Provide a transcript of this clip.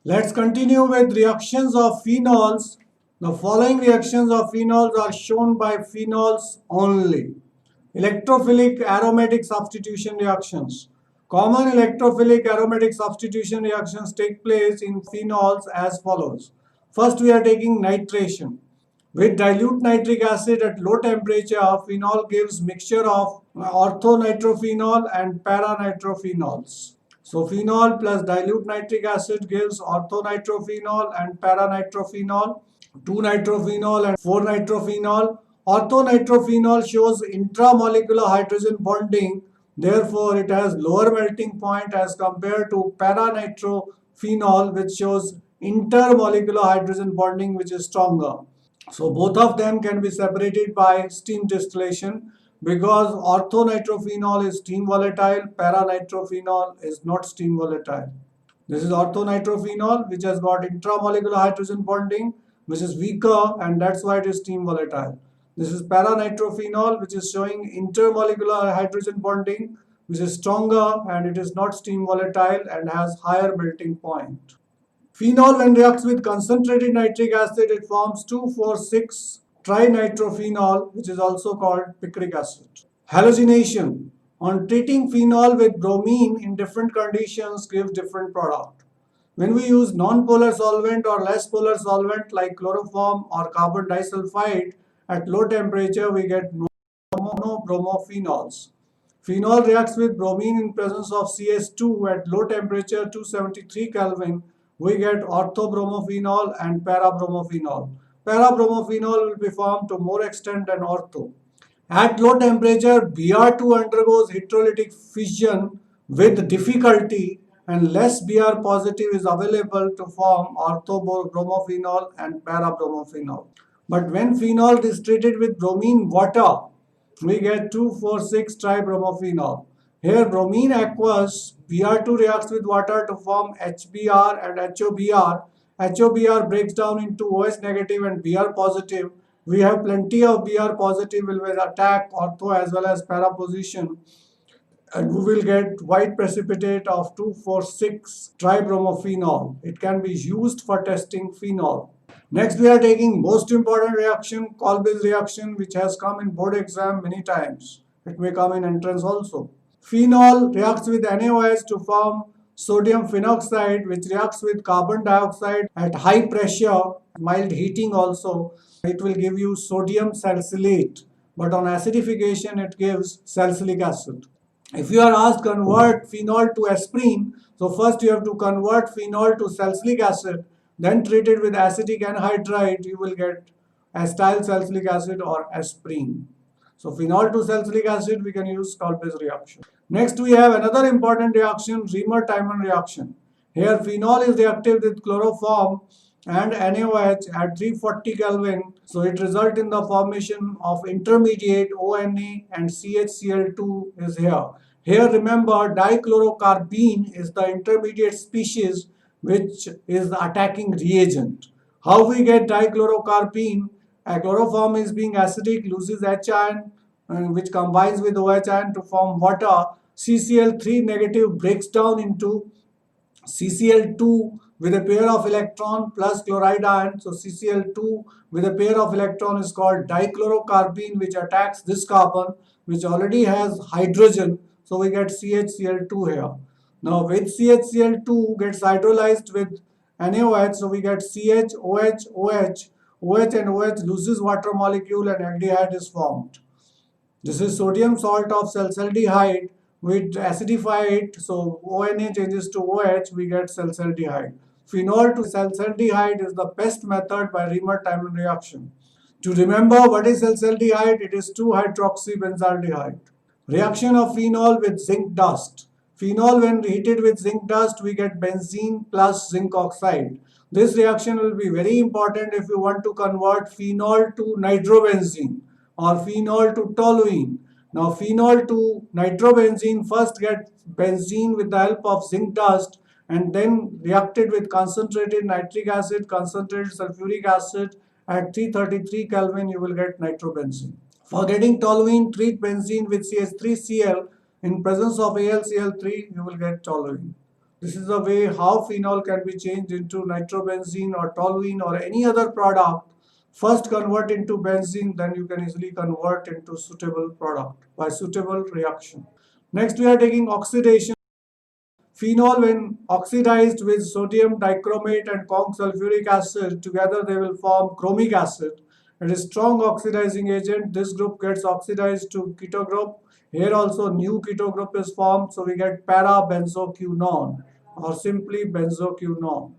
Let's continue with reactions of phenols. The following reactions of phenols are shown by phenols only. Electrophilic aromatic substitution reactions. Common electrophilic aromatic substitution reactions take place in phenols as follows. First, we are taking nitration. With dilute nitric acid at low temperature, phenol gives mixture of orthonitrophenol and paranitrophenols. So phenol plus dilute nitric acid gives orthonitrophenol and paranitrophenol, 2-nitrophenol and 4-nitrophenol. Orthonitrophenol shows intramolecular hydrogen bonding, therefore it has lower melting point as compared to paranitrophenol, which shows intermolecular hydrogen bonding, which is stronger. So both of them can be separated by steam distillation because orthonitrophenol is steam volatile, paranitrophenol is not steam volatile. This is orthonitrophenol, which has got intramolecular hydrogen bonding, which is weaker, and that's why it is steam volatile. This is paranitrophenol, which is showing intermolecular hydrogen bonding, which is stronger, and it is not steam volatile and has higher melting point. Phenol, when reacts with concentrated nitric acid, it forms 2,4,6 trinitrophenol, which is also called picric acid. Halogenation. On treating phenol with bromine in different conditions gives different product. When we use non-polar solvent or less polar solvent like chloroform or carbon disulfide at low temperature, we get monobromophenols. Phenol reacts with bromine in presence of CS2 at low temperature 273 Kelvin. We get orthobromophenol and parabromophenol. Parabromophenol will be formed to more extent than ortho. At low temperature, Br2 undergoes electrolytic fission with difficulty and less Br positive is available to form orthobromophenol and parabromophenol. But when phenol is treated with bromine water, we get 2,4,6 tribromophenol. Here bromine aqueous, Br2 reacts with water to form HBr and HOBr. HOBr breaks down into OH negative and Br positive. We have plenty of Br positive will attack ortho as well as para position, and we will get white precipitate of 2,4,6 tribromophenol. It can be used for testing phenol. Next, we are taking most important reaction, Kolbe's reaction, which has come in board exam many times. It may come in entrance also. Phenol reacts with NaOH to form sodium phenoxide, which reacts with carbon dioxide at high pressure, mild heating also. It will give you sodium salicylate, but on acidification it gives salicylic acid. If you are asked convert phenol to aspirin, so first you have to convert phenol to salicylic acid, then treat it with acetic anhydride, you will get acetyl salicylic acid or aspirin. So phenol to salicylic acid, we can use Kolbe's reaction. Next, we have another important reaction, Reamer-Tiemann reaction. Here phenol is reactive with chloroform and NaOH at 340 Kelvin. So it results in the formation of intermediate ONA and CHCl2 is here. Here remember dichlorocarbene is the intermediate species which is the attacking reagent. How we get dichlorocarbene? A chloroform is being acidic, loses H ion, which combines with OH ion to form water. CCl3 negative breaks down into CCl2 with a pair of electron plus chloride ion. So CCl2 with a pair of electron is called dichlorocarbene, which attacks this carbon, which already has hydrogen. So we get CHCl2 here. Now with CHCl2 gets hydrolyzed with NaOH, so we get CH, OH, OH. OH and OH loses water molecule and aldehyde is formed. This is sodium salt of salicylaldehyde. We acidify it, so ONA changes to OH, we get salicylaldehyde. Phenol to salicylaldehyde is the best method by Reamer-Tiemann reaction. To remember what is salicylaldehyde, it is 2-hydroxybenzaldehyde. Reaction of phenol with zinc dust. Phenol when heated with zinc dust, we get benzene plus zinc oxide. This reaction will be very important if you want to convert phenol to nitrobenzene or phenol to toluene. Now phenol to nitrobenzene first get benzene with the help of zinc dust and then reacted with concentrated nitric acid, concentrated sulfuric acid at 333 Kelvin, you will get nitrobenzene. For getting toluene, treat benzene with CH3Cl. In presence of AlCl3, you will get toluene. This is the way how phenol can be changed into nitrobenzene or toluene or any other product. First convert into benzene, then you can easily convert into suitable product by suitable reaction. Next we are taking oxidation. Phenol, when oxidized with sodium dichromate and Kong sulfuric acid, together they will form chromic acid. It is strong oxidizing agent. This group gets oxidized to keto group. Here also new keto group is formed, so we get para benzoquinone or simply benzoquinone.